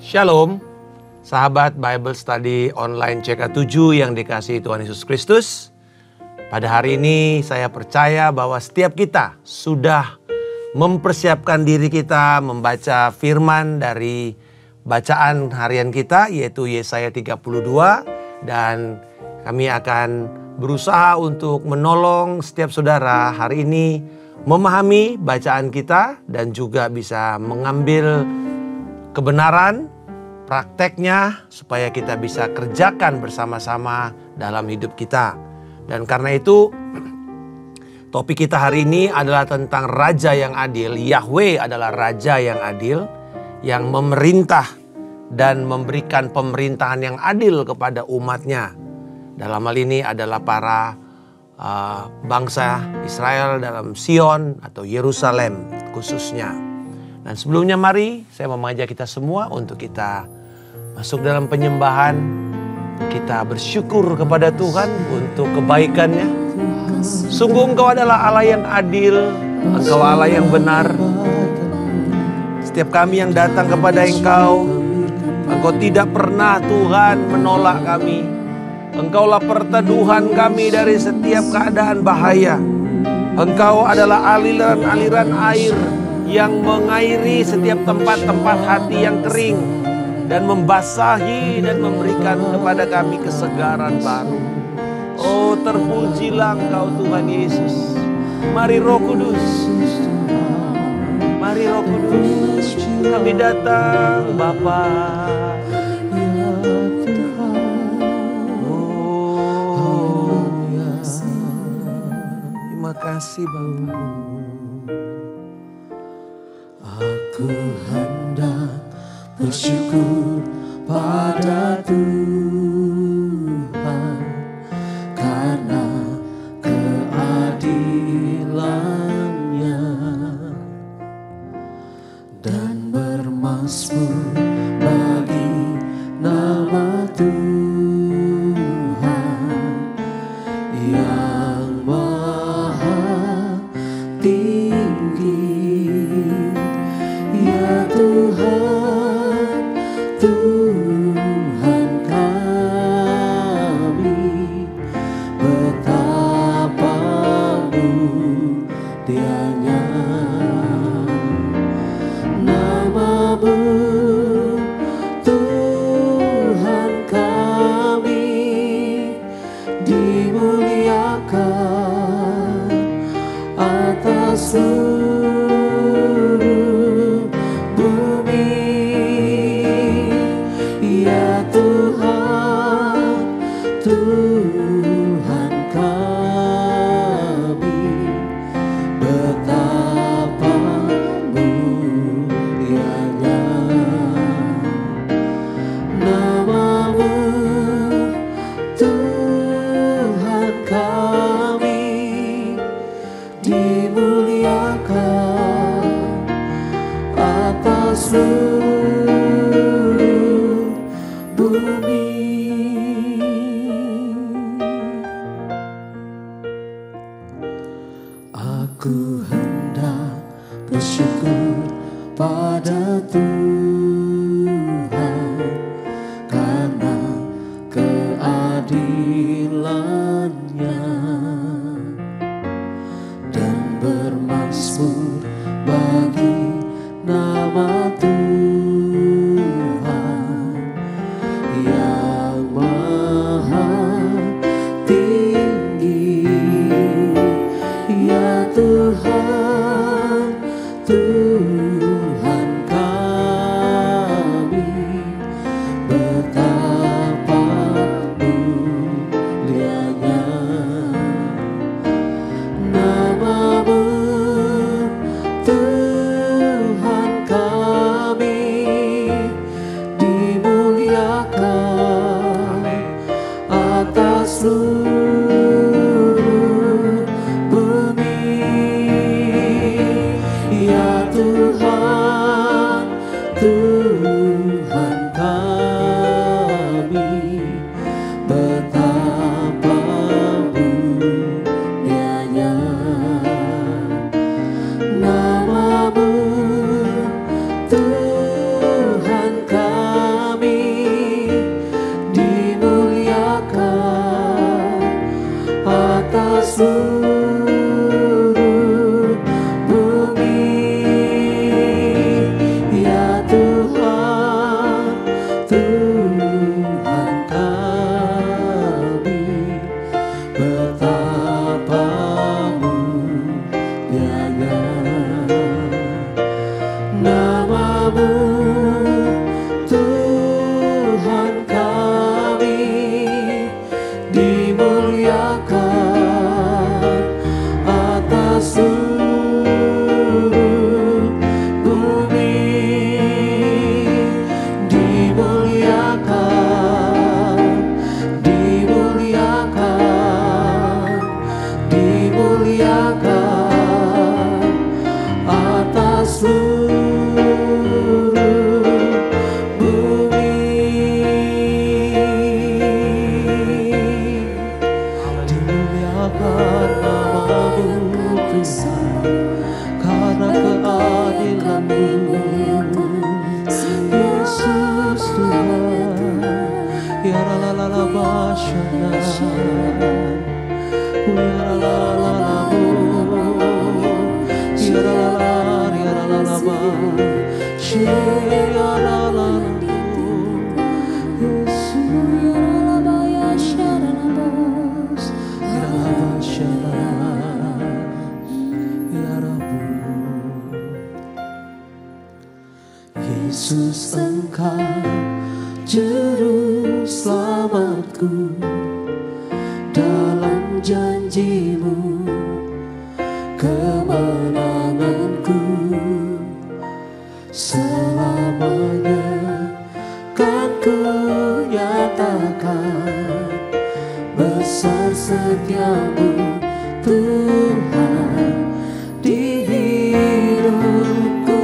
Shalom, sahabat Bible Study Online CK7 yang dikasihi Tuhan Yesus Kristus. Pada hari ini saya percaya bahwa setiap kita sudah mempersiapkan diri kita membaca firman dari bacaan harian kita, yaitu Yesaya 32. Dan kami akan berusaha untuk menolong setiap saudara hari ini memahami bacaan kita dan juga bisa mengambil kebenaran, prakteknya supaya kita bisa kerjakan bersama-sama dalam hidup kita. Dan karena itu topik kita hari ini adalah tentang Raja yang adil. Yahweh adalah Raja yang adil, yang memerintah dan memberikan pemerintahan yang adil kepada umatnya. Dalam hal ini adalah para bangsa Israel dalam Sion atau Yerusalem khususnya. Dan sebelumnya mari saya mengajak kita semua untuk kita masuk dalam penyembahan. Kita bersyukur kepada Tuhan untuk kebaikan-Nya. Sungguh Engkau adalah Allah yang adil, Engkau Allah yang benar. Setiap kami yang datang kepada Engkau, Engkau tidak pernah Tuhan menolak kami. Engkaulah perteduhan kami dari setiap keadaan bahaya. Engkau adalah aliran-aliran air yang mengairi setiap tempat-tempat hati yang kering dan membasahi dan memberikan kepada kami kesegaran baru. Oh, terpujilah Engkau Tuhan Yesus. Mari Roh Kudus, mari Roh Kudus, kami datang Bapa. Oh, terima kasih Bapa. Aku hendak bersyukur pada Tuhan karena keadilan-Nya dan bermazmur bagi nama Tuhan yang maha tinggi. Ya Tuhan, Tuhan kami, betapa mulianya nama-Mu, Tuhan kami, dimuliakan atas Tuhan kami, betapa mulianya nama-Mu, Tuhan kami, dimuliakan atas seluruh bumi. Aku hendak bersyukur pada Tuhan karena keadilan-Nya dan bermazmur bagi nama Tuhan yang maha tinggi. Ya Tuhan, Tuhan kami, betapa mulianya nama-Mu, Tuhan kami. Tuhan kami, dimuliakan atas seluruh bumi, dimuliakan, dimuliakan, dimuliakan atas seluruh bumi. Dimuliakan namamu Tuhan, karena keadilan-Mu, Yesus Tuhan. Ya la la la la basyana, ya la la la la bu, ya la la la, ya la la la ba, ya la la la bu, Yesus ya la la ba ya syara la bos, ya la la basyana, ya Rabbu. Yesus Engkau juru selamatku, dalam janji-Mu kemenanganku, selamanya kan ku nyatakan besar setia-Mu Tuhan di hidupku.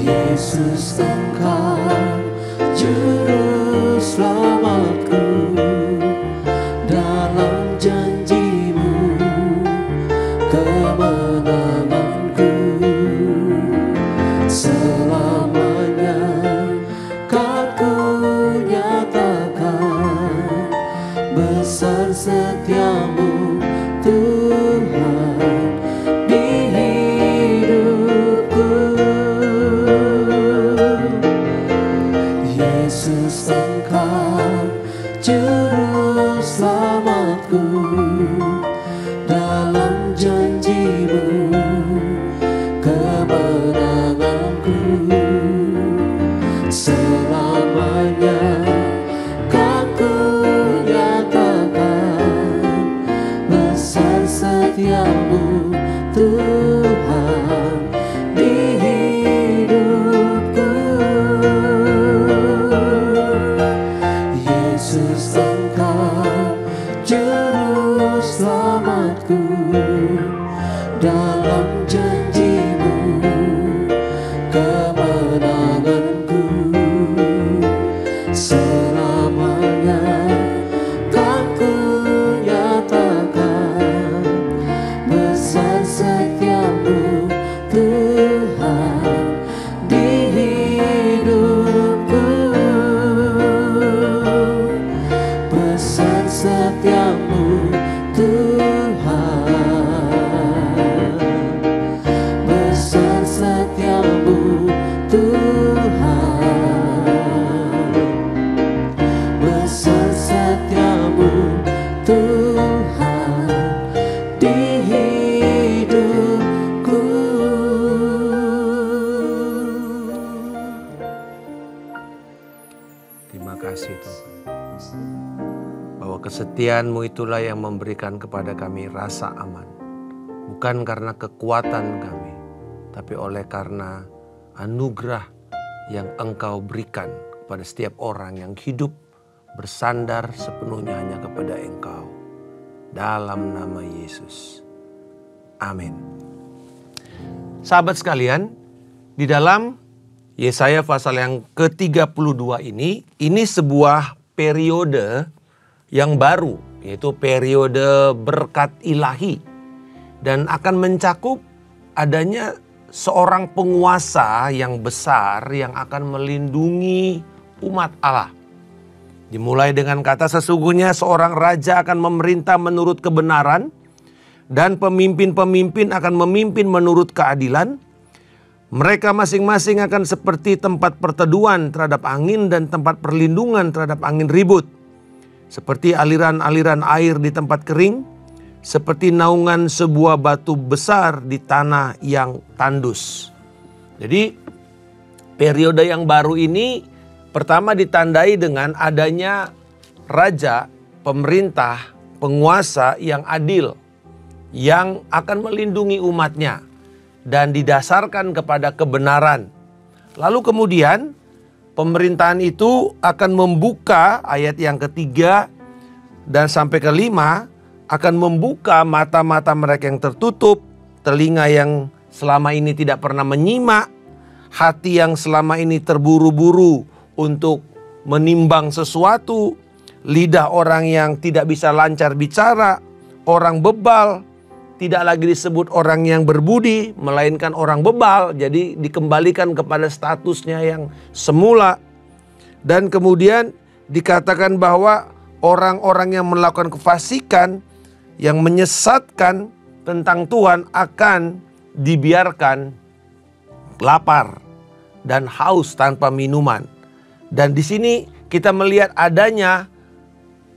Yesus Engkau juru selamatku, dalam janji-Mu kemenanganku, selamanya kan ku nyatakan besar setia-Mu Tuhan di hidupku. Yesus Engkau juru selamatku, dalam janji-Mu kemenanganku, selamanya kan ku nyatakan besar setia-Mu Tuhan di hidupku. Yesus Engkau juru selamatku, dalam janji-Mu kemenanganku, selamanya kan ku nyatakan besar setia-Mu Tuhan di hidupku. Besar setia-Mu Tuhan, besar setia-Mu Tuhan, besar setia-Mu Tuhan di hidupku. Terima kasih Tuhan, bahwa kesetiaan-Mu itulah yang memberikan kepada kami rasa aman. Bukan karena kekuatan kami, tapi oleh karena anugerah yang Engkau berikan kepada setiap orang yang hidup bersandar sepenuhnya hanya kepada Engkau. Dalam nama Yesus. Amin. Sahabat sekalian, di dalam Yesaya pasal yang ke-32 ini sebuah periode yang baru, yaitu periode berkat ilahi, dan akan mencakup adanya seorang penguasa yang besar yang akan melindungi umat Allah. Dimulai dengan kata sesungguhnya seorang raja akan memerintah menurut kebenaran, dan pemimpin-pemimpin akan memimpin menurut keadilan. Mereka masing-masing akan seperti tempat perteduhan terhadap angin dan tempat perlindungan terhadap angin ribut. Seperti aliran-aliran air di tempat kering, seperti naungan sebuah batu besar di tanah yang tandus. Jadi periode yang baru ini pertama ditandai dengan adanya raja, pemerintah, penguasa yang adil, yang akan melindungi umatnya dan didasarkan kepada kebenaran. Lalu kemudian pemerintahan itu akan membuka, ayat yang ketiga dan sampai kelima, akan membuka mata-mata mereka yang tertutup, telinga yang selama ini tidak pernah menyimak, hati yang selama ini terburu-buru untuk menimbang sesuatu, lidah orang yang tidak bisa lancar bicara, orang bebal, tidak lagi disebut orang yang berbudi, melainkan orang bebal, jadi dikembalikan kepada statusnya yang semula. Dan kemudian dikatakan bahwa orang-orang yang melakukan kefasikan, yang menyesatkan tentang Tuhan akan dibiarkan lapar dan haus tanpa minuman. Dan di sini kita melihat adanya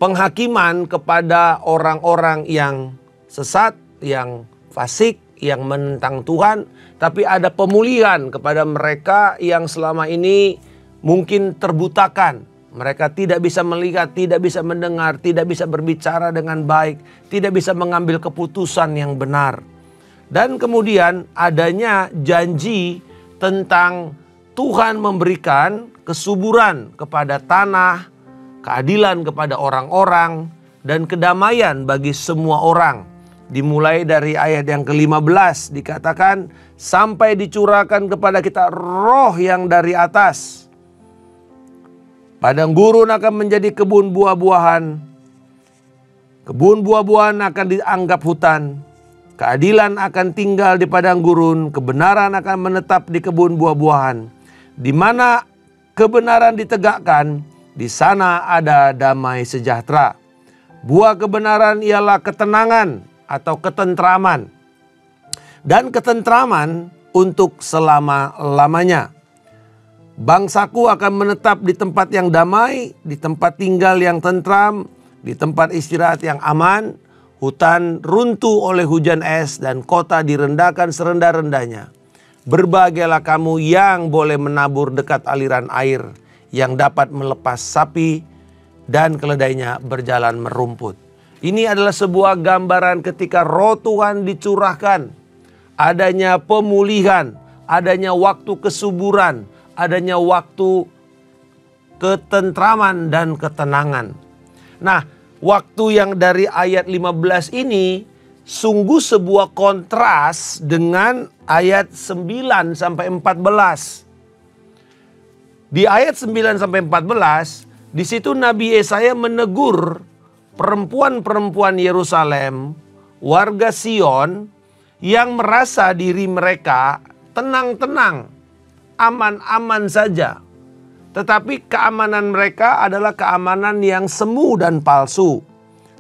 penghakiman kepada orang-orang yang sesat, yang fasik, yang menentang Tuhan. Tapi ada pemulihan kepada mereka yang selama ini mungkin terbutakan. Mereka tidak bisa melihat, tidak bisa mendengar, tidak bisa berbicara dengan baik, tidak bisa mengambil keputusan yang benar. Dan kemudian adanya janji tentang Tuhan memberikan kesuburan kepada tanah, keadilan kepada orang-orang, dan kedamaian bagi semua orang. Dimulai dari ayat yang ke-15 dikatakan, sampai dicurahkan kepada kita roh yang dari atas. Padang gurun akan menjadi kebun buah-buahan. Kebun buah-buahan akan dianggap hutan. Keadilan akan tinggal di padang gurun. Kebenaran akan menetap di kebun buah-buahan. Di mana kebenaran ditegakkan, di sana ada damai sejahtera. Buah kebenaran ialah ketenangan atau ketentraman. Dan ketentraman untuk selama-lamanya. Bangsaku akan menetap di tempat yang damai, di tempat tinggal yang tentram, di tempat istirahat yang aman. Hutan runtuh oleh hujan es dan kota direndahkan serendah-rendahnya. Berbahagialah kamu yang boleh menabur dekat aliran air, yang dapat melepas sapi dan keledainya berjalan merumput. Ini adalah sebuah gambaran ketika roh Tuhan dicurahkan. Adanya pemulihan, adanya waktu kesuburan, adanya waktu ketentraman dan ketenangan. Nah, waktu yang dari ayat 15 ini sungguh sebuah kontras dengan ayat 9 sampai 14. Di ayat 9 sampai 14, di situ Nabi Yesaya menegur perempuan-perempuan Yerusalem, warga Sion yang merasa diri mereka tenang-tenang, aman-aman saja. Tetapi keamanan mereka adalah keamanan yang semu dan palsu.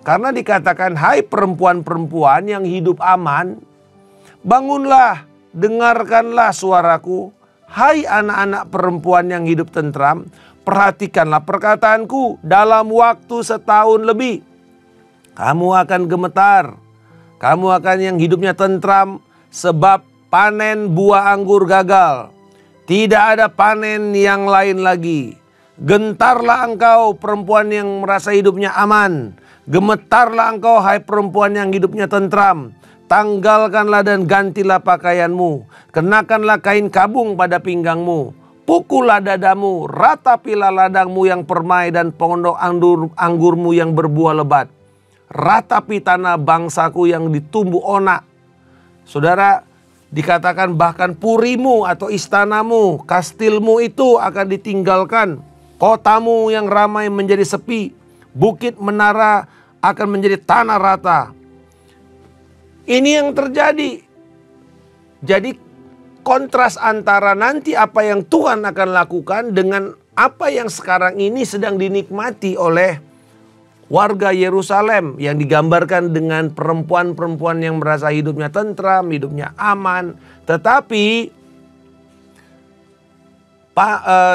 Karena dikatakan, hai perempuan-perempuan yang hidup aman, bangunlah, dengarkanlah suaraku. Hai anak-anak perempuan yang hidup tentram, perhatikanlah perkataanku dalam waktu setahun lebih. Kamu akan gemetar, kamu akan yang hidupnya tentram, sebab panen buah anggur gagal. Tidak ada panen yang lain lagi. Gentarlah engkau perempuan yang merasa hidupnya aman. Gemetarlah engkau hai perempuan yang hidupnya tentram. Tanggalkanlah dan gantilah pakaianmu. Kenakanlah kain kabung pada pinggangmu. Pukullah dadamu, ratapilah ladangmu yang permai dan pondok anggurmu yang berbuah lebat. Ratapi tanah bangsaku yang ditumbuh onak. Saudara, dikatakan bahkan purimu atau istanamu, kastilmu itu akan ditinggalkan. Kotamu yang ramai menjadi sepi. Bukit menara akan menjadi tanah rata. Ini yang terjadi. Jadi kontras antara nanti apa yang Tuhan akan lakukan dengan apa yang sekarang ini sedang dinikmati oleh warga Yerusalem yang digambarkan dengan perempuan-perempuan yang merasa hidupnya tentram, hidupnya aman. Tetapi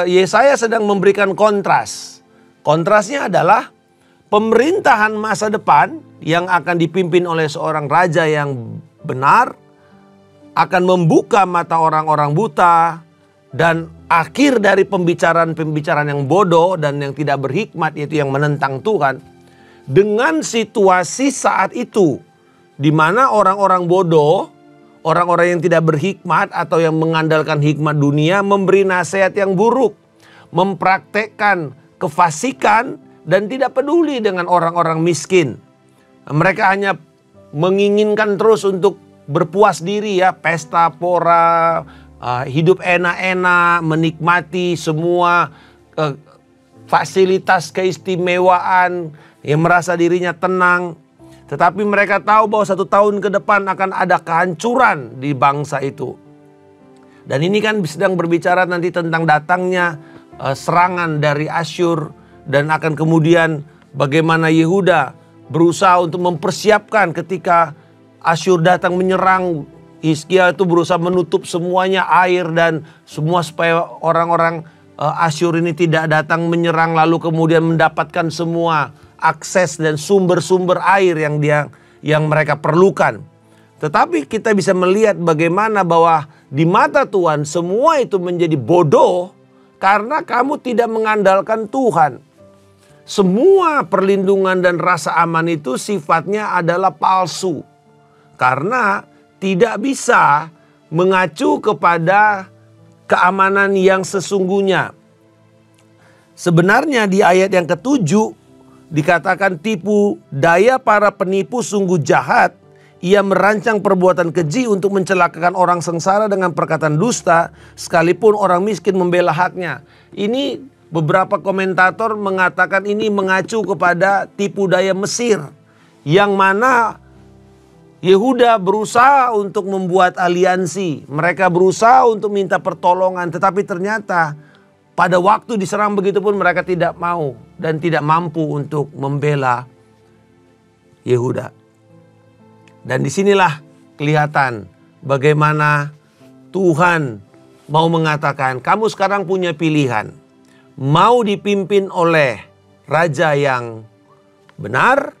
Yesaya sedang memberikan kontras. Kontrasnya adalah pemerintahan masa depan yang akan dipimpin oleh seorang raja yang benar akan membuka mata orang-orang buta, dan akhir dari pembicaraan-pembicaraan yang bodoh dan yang tidak berhikmat, yaitu yang menentang Tuhan, dengan situasi saat itu di mana orang-orang bodoh, orang-orang yang tidak berhikmat atau yang mengandalkan hikmat dunia memberi nasihat yang buruk, mempraktekkan kefasikan dan tidak peduli dengan orang-orang miskin. Mereka hanya menginginkan terus untuk berpuas diri, ya, pesta pora, hidup enak-enak, menikmati semua fasilitas keistimewaan, yang merasa dirinya tenang. Tetapi mereka tahu bahwa 1 tahun ke depan akan ada kehancuran di bangsa itu. Dan ini kan sedang berbicara nanti tentang datangnya serangan dari Asyur, dan akan kemudian bagaimana Yehuda berusaha untuk mempersiapkan ketika Asyur datang menyerang. Hizkia itu berusaha menutup semuanya air dan semua supaya orang-orang Asyur ini tidak datang menyerang, lalu kemudian mendapatkan semua akses dan sumber-sumber air yang mereka perlukan. Tetapi kita bisa melihat bagaimana bahwa di mata Tuhan semua itu menjadi bodoh karena kamu tidak mengandalkan Tuhan. Semua perlindungan dan rasa aman itu sifatnya adalah palsu. Karena tidak bisa mengacu kepada keamanan yang sesungguhnya. Sebenarnya di ayat yang ke-7 dikatakan tipu daya para penipu sungguh jahat. Ia merancang perbuatan keji untuk mencelakakan orang sengsara dengan perkataan dusta, sekalipun orang miskin membela haknya. Ini beberapa komentator mengatakan ini mengacu kepada tipu daya Mesir, yang mana Yehuda berusaha untuk membuat aliansi. Mereka berusaha untuk minta pertolongan, tetapi ternyata pada waktu diserang begitu pun mereka tidak mau dan tidak mampu untuk membela Yehuda. Dan disinilah kelihatan bagaimana Tuhan mau mengatakan, kamu sekarang punya pilihan. Mau dipimpin oleh raja yang benar,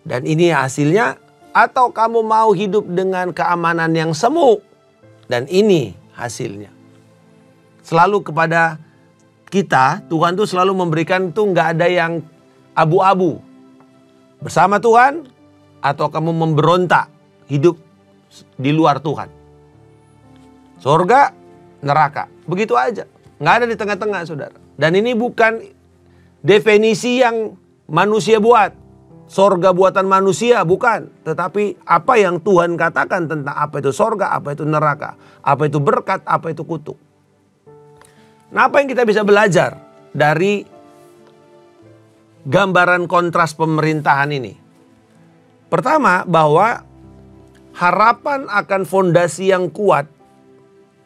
dan ini hasilnya, atau kamu mau hidup dengan keamanan yang semu, dan ini hasilnya. Selalu kepada kita, Tuhan tuh selalu memberikan tuh nggak ada yang abu-abu. Bersama Tuhan, atau kamu memberontak, hidup di luar Tuhan. Surga, neraka, begitu aja. Nggak ada di tengah-tengah, saudara. Dan ini bukan definisi yang manusia buat. Sorga buatan manusia, bukan. Tetapi apa yang Tuhan katakan tentang apa itu sorga, apa itu neraka, apa itu berkat, apa itu kutuk. Nah, apa yang kita bisa belajar dari gambaran kontras pemerintahan ini? Pertama, bahwa harapan akan fondasi yang kuat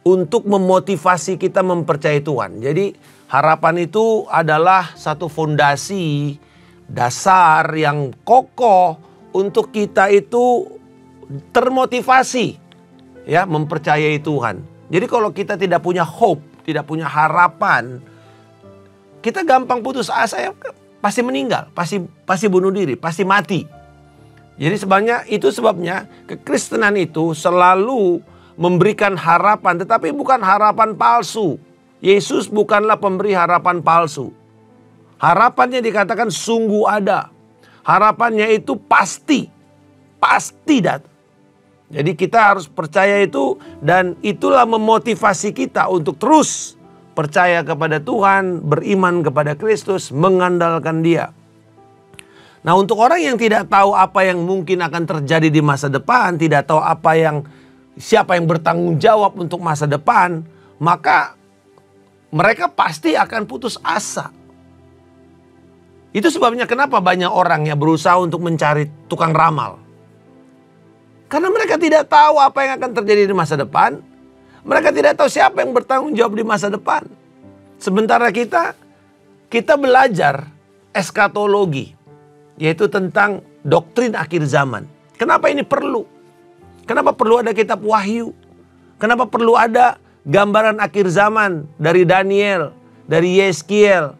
untuk memotivasi kita mempercayai Tuhan. Jadi harapan itu adalah satu fondasi dasar yang kokoh untuk kita itu termotivasi, ya, mempercayai Tuhan. Jadi kalau kita tidak punya hope, tidak punya harapan, kita gampang putus asa, ya, pasti meninggal, pasti bunuh diri, pasti mati. Jadi sebenarnya itu sebabnya kekristenan itu selalu memberikan harapan, tetapi bukan harapan palsu. Yesus bukanlah pemberi harapan palsu. Harapannya dikatakan sungguh ada. Harapannya itu pasti datang. Jadi kita harus percaya itu, dan itulah memotivasi kita untuk terus percaya kepada Tuhan, beriman kepada Kristus, mengandalkan Dia. Nah, untuk orang yang tidak tahu apa yang mungkin akan terjadi di masa depan, tidak tahu siapa yang bertanggung jawab untuk masa depan, maka mereka pasti akan putus asa. Itu sebabnya kenapa banyak orang yang berusaha untuk mencari tukang ramal. Karena mereka tidak tahu apa yang akan terjadi di masa depan. Mereka tidak tahu siapa yang bertanggung jawab di masa depan. Sementara kita belajar eskatologi, yaitu tentang doktrin akhir zaman. Kenapa ini perlu? Kenapa perlu ada kitab Wahyu? Kenapa perlu ada gambaran akhir zaman dari Daniel, dari Yeskiel,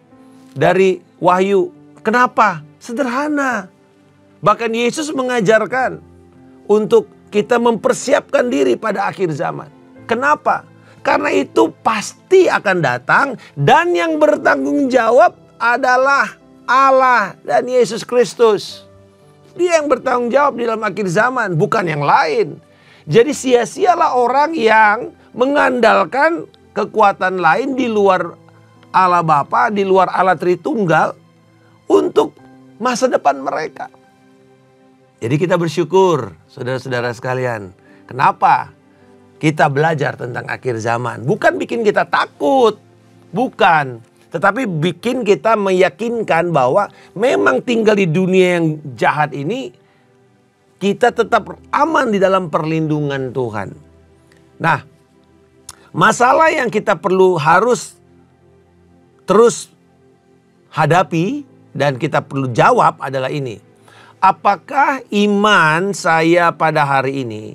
dari Wahyu? Kenapa? Sederhana. Bahkan Yesus mengajarkan untuk kita mempersiapkan diri pada akhir zaman. Kenapa? Karena itu pasti akan datang dan yang bertanggung jawab adalah Allah dan Yesus Kristus. Dia yang bertanggung jawab di dalam akhir zaman, bukan yang lain. Jadi sia-sialah orang yang mengandalkan kekuatan lain di luar Allah Bapa, di luar Allah Tritunggal untuk masa depan mereka. Jadi kita bersyukur, saudara-saudara sekalian. Kenapa? Kita belajar tentang akhir zaman. Bukan bikin kita takut. Bukan. Tetapi bikin kita meyakinkan bahwa memang tinggal di dunia yang jahat ini, kita tetap aman di dalam perlindungan Tuhan. Nah, masalah yang kita harus terus hadapi dan kita perlu jawab adalah ini. Apakah iman saya pada hari ini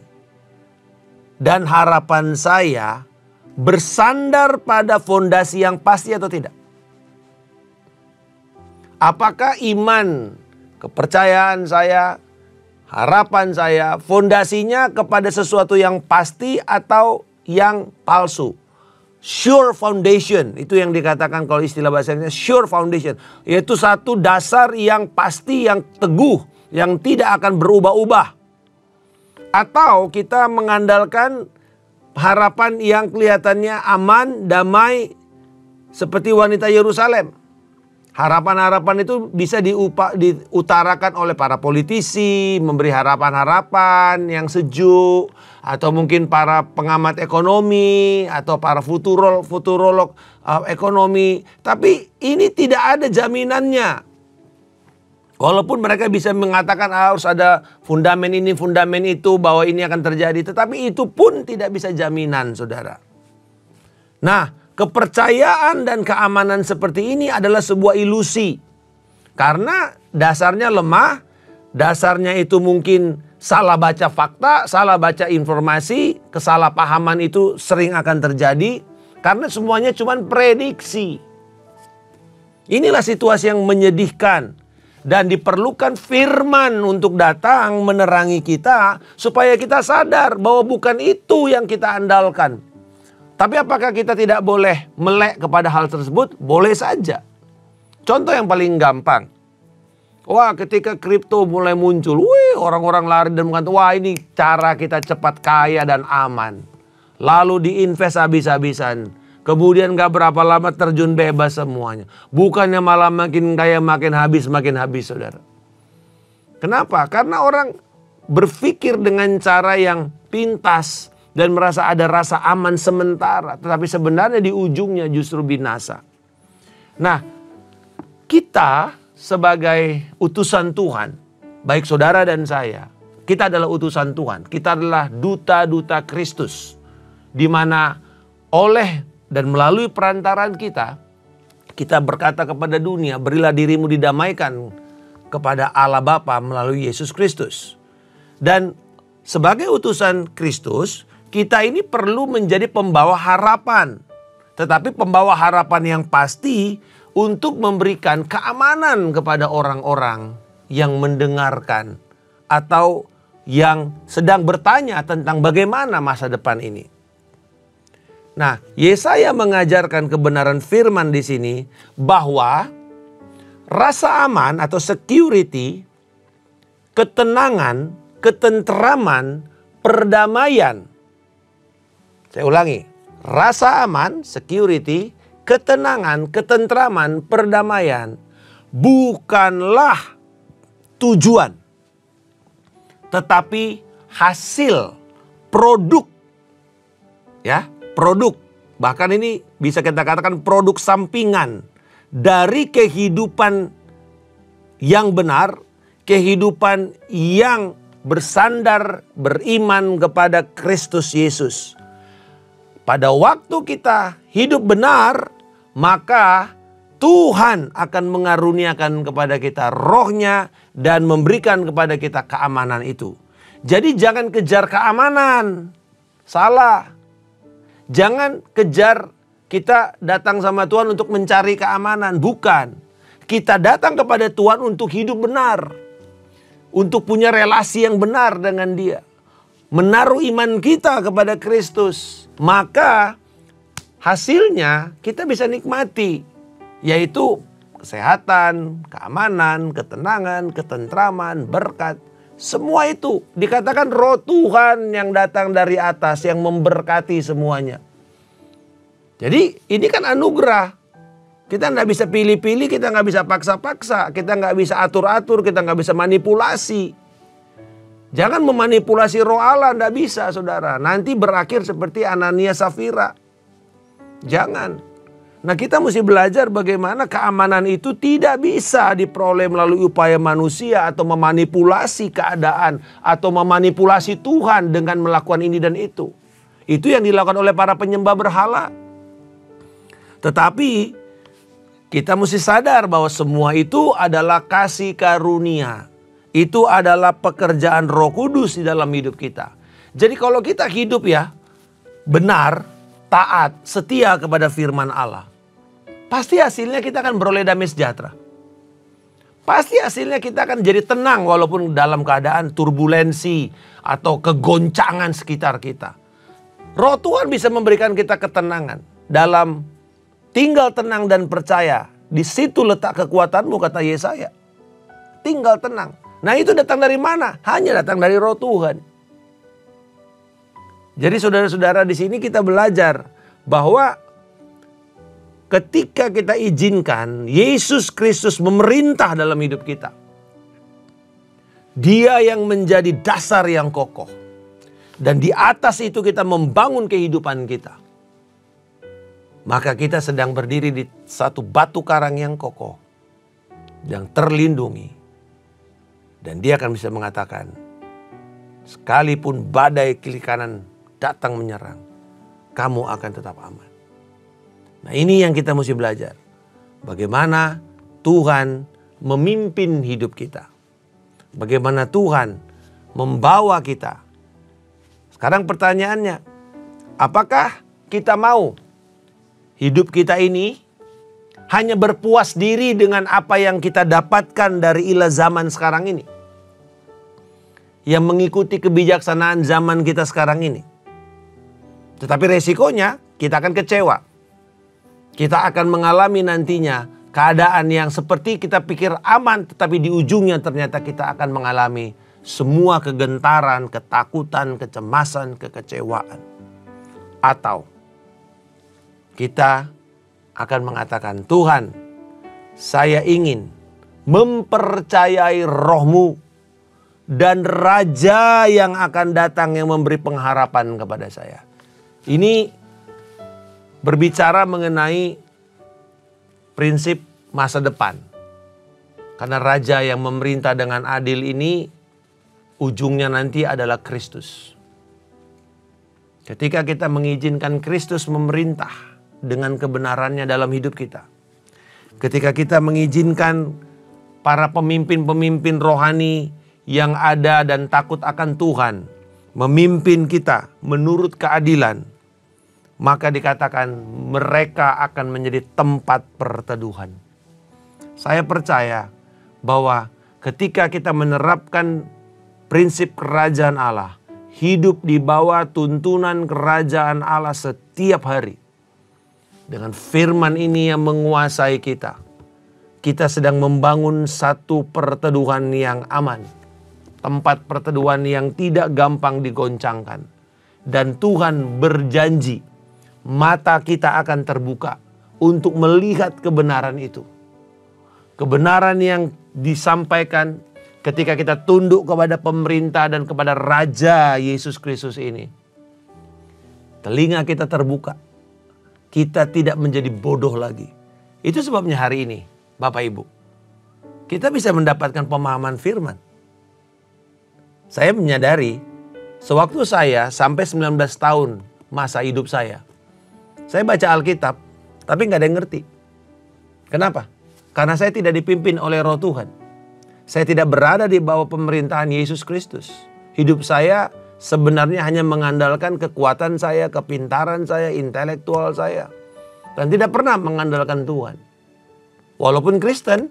dan harapan saya bersandar pada fondasi yang pasti atau tidak? Apakah iman, kepercayaan saya, harapan saya, fondasinya kepada sesuatu yang pasti atau yang palsu? Sure foundation, itu yang dikatakan kalau istilah bahasanya sure foundation. Yaitu satu dasar yang pasti, yang teguh, yang tidak akan berubah-ubah. Atau kita mengandalkan harapan yang kelihatannya aman, damai, seperti wanita Yerusalem. Harapan-harapan itu bisa diutarakan oleh para politisi, memberi harapan-harapan yang sejuk, atau mungkin para pengamat ekonomi, atau para futurolog ekonomi. Tapi ini tidak ada jaminannya. Walaupun mereka bisa mengatakan harus ada fundamen ini, fundamen itu, bahwa ini akan terjadi. Tetapi itu pun tidak bisa jaminan, saudara. Nah, kepercayaan dan keamanan seperti ini adalah sebuah ilusi. Karena dasarnya lemah, dasarnya itu mungkin salah baca fakta, salah baca informasi, kesalahpahaman itu sering akan terjadi. Karena semuanya cuma prediksi. Inilah situasi yang menyedihkan. Dan diperlukan firman untuk datang menerangi kita supaya kita sadar bahwa bukan itu yang kita andalkan. Tapi apakah kita tidak boleh melek kepada hal tersebut? Boleh saja. Contoh yang paling gampang. Wah, ketika kripto mulai muncul, orang-orang lari dan mengatakan, wah ini cara kita cepat kaya dan aman. Lalu diinvest habis-habisan. Kemudian gak berapa lama terjun bebas semuanya. Bukannya malah makin kaya makin habis, saudara. Kenapa? Karena orang berpikir dengan cara yang pintas dan merasa ada rasa aman sementara. Tetapi sebenarnya di ujungnya justru binasa. Nah, kita sebagai utusan Tuhan, baik saudara dan saya, kita adalah utusan Tuhan. Kita adalah duta-duta Kristus. Di mana oleh dan melalui perantaraan kita berkata kepada dunia, berilah dirimu didamaikan kepada Allah Bapa melalui Yesus Kristus. Dan sebagai utusan Kristus, kita ini perlu menjadi pembawa harapan. Tetapi pembawa harapan yang pasti untuk memberikan keamanan kepada orang-orang yang mendengarkan atau yang sedang bertanya tentang bagaimana masa depan ini. Nah, Yesaya mengajarkan kebenaran firman di sini bahwa rasa aman atau security, ketenangan, ketenteraman, perdamaian. Saya ulangi, rasa aman, security, ketenangan, ketenteraman, perdamaian bukanlah tujuan, tetapi hasil, produk. Ya, produk. Bahkan ini bisa kita katakan produk sampingan dari kehidupan yang benar, kehidupan yang bersandar, beriman kepada Kristus Yesus. Pada waktu kita hidup benar, maka Tuhan akan mengaruniakan kepada kita rohnya dan memberikan kepada kita keamanan itu. Jadi jangan kejar keamanan. Salah. Jangan kejar kita datang sama Tuhan untuk mencari keamanan. Bukan. Kita datang kepada Tuhan untuk hidup benar. Untuk punya relasi yang benar dengan Dia. Menaruh iman kita kepada Kristus. Maka hasilnya kita bisa nikmati. Yaitu kesehatan, keamanan, ketenangan, ketentraman, berkat. Semua itu dikatakan roh Tuhan yang datang dari atas yang memberkati semuanya. Jadi ini kan anugerah. Kita nggak bisa pilih-pilih, kita nggak bisa paksa-paksa, kita nggak bisa atur-atur, kita nggak bisa manipulasi. Jangan memanipulasi roh Allah, nggak bisa saudara. Nanti berakhir seperti Anania Safira. Jangan. Nah kita mesti belajar bagaimana keamanan itu tidak bisa diperoleh melalui upaya manusia atau memanipulasi keadaan atau memanipulasi Tuhan dengan melakukan ini dan itu. Itu yang dilakukan oleh para penyembah berhala. Tetapi kita mesti sadar bahwa semua itu adalah kasih karunia. Itu adalah pekerjaan Roh Kudus di dalam hidup kita. Jadi kalau kita hidup ya benar, taat, setia kepada firman Allah, pasti hasilnya kita akan beroleh damai sejahtera. Pasti hasilnya kita akan jadi tenang walaupun dalam keadaan turbulensi atau kegoncangan sekitar kita. Roh Tuhan bisa memberikan kita ketenangan dalam tinggal tenang dan percaya. Di situ letak kekuatanmu, kata Yesaya. Tinggal tenang. Nah itu datang dari mana? Hanya datang dari Roh Tuhan. Jadi saudara-saudara di sini kita belajar bahwa ketika kita izinkan Yesus Kristus memerintah dalam hidup kita, Dia yang menjadi dasar yang kokoh. Dan di atas itu kita membangun kehidupan kita. Maka kita sedang berdiri di satu batu karang yang kokoh. Yang terlindungi. Dan Dia akan bisa mengatakan, sekalipun badai kiri kanan datang menyerang, kamu akan tetap aman. Nah ini yang kita mesti belajar. Bagaimana Tuhan memimpin hidup kita. Bagaimana Tuhan membawa kita. Sekarang pertanyaannya, apakah kita mau hidup kita ini hanya berpuas diri dengan apa yang kita dapatkan dari ilah zaman sekarang ini? Yang mengikuti kebijaksanaan zaman kita sekarang ini. Tetapi resikonya kita akan kecewa. Kita akan mengalami nantinya keadaan yang seperti kita pikir aman, tetapi di ujungnya ternyata kita akan mengalami semua kegentaran, ketakutan, kecemasan, kekecewaan. Atau kita akan mengatakan, Tuhan, saya ingin mempercayai Roh-Mu dan Raja yang akan datang yang memberi pengharapan kepada saya. Ini berbicara mengenai prinsip masa depan. Karena Raja yang memerintah dengan adil ini ujungnya nanti adalah Kristus. Ketika kita mengizinkan Kristus memerintah dengan kebenarannya dalam hidup kita. Ketika kita mengizinkan para pemimpin-pemimpin rohani yang ada dan takut akan Tuhan memimpin kita menurut keadilan, maka dikatakan mereka akan menjadi tempat perteduhan. Saya percaya bahwa ketika kita menerapkan prinsip kerajaan Allah, hidup di bawah tuntunan kerajaan Allah setiap hari, dengan firman ini yang menguasai kita, kita sedang membangun satu perteduhan yang aman. Tempat perteduhan yang tidak gampang digoncangkan. Dan Tuhan berjanji, mata kita akan terbuka untuk melihat kebenaran itu. Kebenaran yang disampaikan ketika kita tunduk kepada pemerintah dan kepada Raja Yesus Kristus ini. Telinga kita terbuka. Kita tidak menjadi bodoh lagi. Itu sebabnya hari ini, Bapak Ibu, kita bisa mendapatkan pemahaman firman. Saya menyadari, sewaktu saya sampai 19 tahun masa hidup saya baca Alkitab, tapi nggak ada yang ngerti. Kenapa? Karena saya tidak dipimpin oleh Roh Tuhan. Saya tidak berada di bawah pemerintahan Yesus Kristus. Hidup saya sebenarnya hanya mengandalkan kekuatan saya, kepintaran saya, intelektual saya. Dan tidak pernah mengandalkan Tuhan. Walaupun Kristen,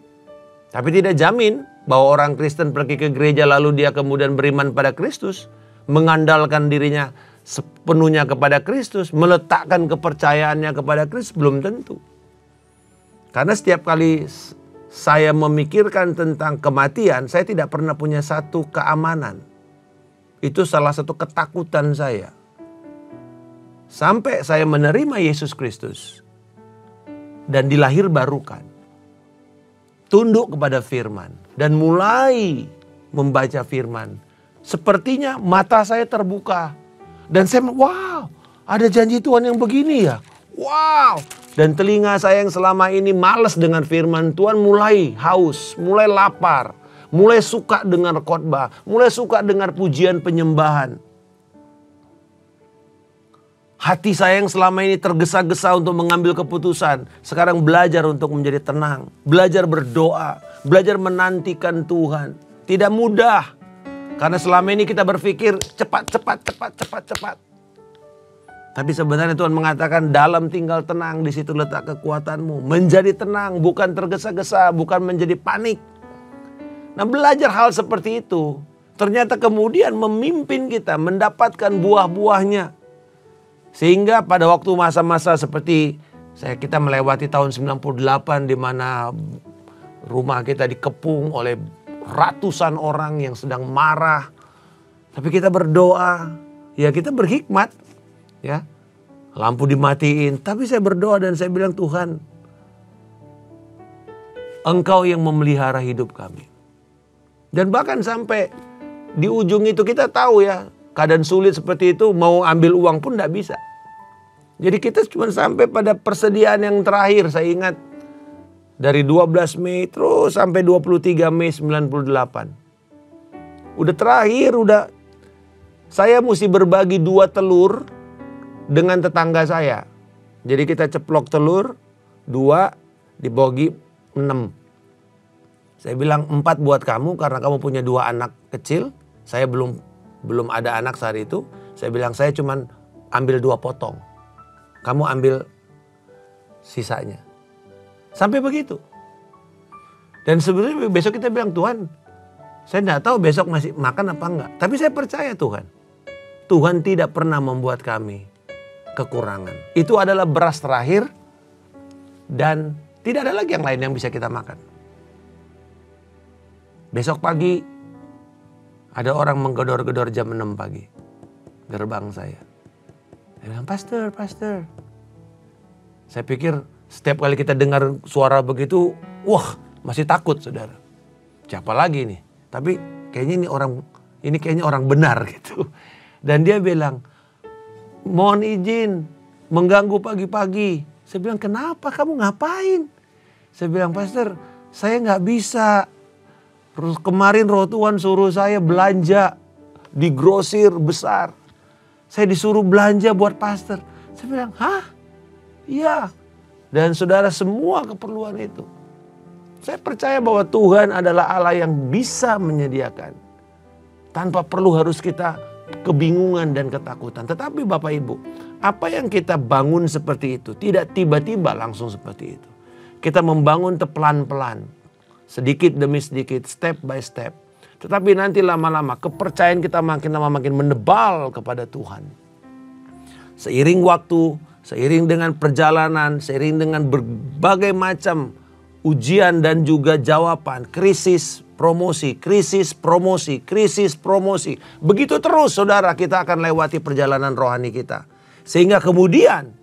Tapi tidak jamin bahwa orang Kristen pergi ke gereja lalu dia kemudian beriman pada Kristus, mengandalkan dirinya sepenuhnya kepada Kristus, meletakkan kepercayaannya kepada Kristus, belum tentu. Karena setiap kali saya memikirkan tentang kematian, saya tidak pernah punya satu keamanan. Itu salah satu ketakutan saya. Sampai saya menerima Yesus Kristus dan dilahir barukan. Tunduk kepada firman dan mulai membaca firman. Sepertinya mata saya terbuka. Dan saya, wow, ada janji Tuhan yang begini ya. Wow. Dan telinga saya yang selama ini malas dengan firman Tuhan mulai haus, mulai lapar, mulai suka dengar khotbah, mulai suka dengar pujian penyembahan. Hati saya yang selama ini tergesa-gesa untuk mengambil keputusan, sekarang belajar untuk menjadi tenang, belajar berdoa, belajar menantikan Tuhan. Tidak mudah, karena selama ini kita berpikir cepat. Tapi sebenarnya Tuhan mengatakan dalam tinggal tenang, di situ letak kekuatanmu. Menjadi tenang, bukan tergesa-gesa, bukan menjadi panik. Nah, belajar hal seperti itu ternyata kemudian memimpin kita mendapatkan buah-buahnya. Sehingga pada waktu masa-masa seperti kita melewati tahun 98 di mana rumah kita dikepung oleh ratusan orang yang sedang marah. Tapi kita berdoa, ya kita berhikmat. Ya, lampu dimatiin, tapi saya berdoa dan saya bilang, Tuhan, Engkau yang memelihara hidup kami. Dan bahkan sampai di ujung itu kita tahu ya, keadaan sulit seperti itu mau ambil uang pun tidak bisa. Jadi kita cuma sampai pada persediaan yang terakhir, saya ingat dari 12 Mei terus sampai 23 Mei 98. Udah terakhir, saya mesti berbagi 2 telur dengan tetangga saya. Jadi kita ceplok telur 2 dibagi 6. Saya bilang 4 buat kamu karena kamu punya 2 anak kecil. Saya belum ada anak saat itu. Saya bilang saya cuman ambil 2 potong. Kamu ambil sisanya. Sampai begitu. Dan sebenarnya besok kita bilang, Tuhan, saya tidak tahu besok masih makan apa enggak. Tapi saya percaya Tuhan. Tuhan tidak pernah membuat kami kekurangan. Itu adalah beras terakhir dan tidak ada lagi yang lain yang bisa kita makan. Besok pagi ada orang menggedor-gedor jam 6 pagi. Gerbang saya. Saya bilang, Pastor. Saya pikir setiap kali kita dengar suara begitu, wah, masih takut saudara. Siapa lagi nih? Tapi kayaknya ini kayaknya orang benar gitu. Dan dia bilang, mohon izin mengganggu pagi-pagi. Saya bilang, kenapa, kamu ngapain? Saya bilang, Pastor, saya nggak bisa. Kemarin Roh Tuhan suruh saya belanja di grosir besar. Saya disuruh belanja buat pastor. Saya bilang, hah? Iya. Dan saudara, semua keperluan itu. Saya percaya bahwa Tuhan adalah Allah yang bisa menyediakan. Tanpa perlu harus kita kebingungan dan ketakutan. Tetapi Bapak Ibu, apa yang kita bangun seperti itu tidak tiba-tiba langsung seperti itu. Kita membangun pelan-pelan, sedikit demi sedikit, step by step. Tetapi nanti lama-lama kepercayaan kita makin lama makin menebal kepada Tuhan. Seiring waktu, seiring dengan perjalanan, seiring dengan berbagai macam ujian dan juga jawaban, krisis promosi. Begitu terus saudara, kita akan lewati perjalanan rohani kita. Sehingga kemudian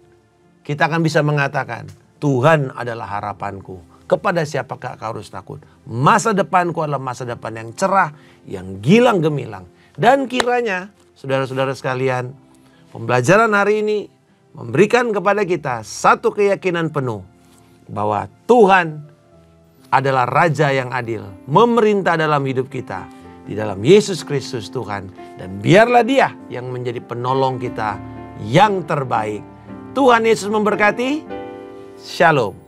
kita akan bisa mengatakan, Tuhan adalah harapanku. Kepada siapakah kau harus takut? Masa depanku adalah masa depan yang cerah, yang gilang gemilang. Dan kiranya saudara-saudara sekalian, pembelajaran hari ini memberikan kepada kita satu keyakinan penuh bahwa Tuhan adalah Raja yang adil, memerintah dalam hidup kita di dalam Yesus Kristus Tuhan. Dan biarlah Dia yang menjadi penolong kita yang terbaik. Tuhan Yesus memberkati. Shalom.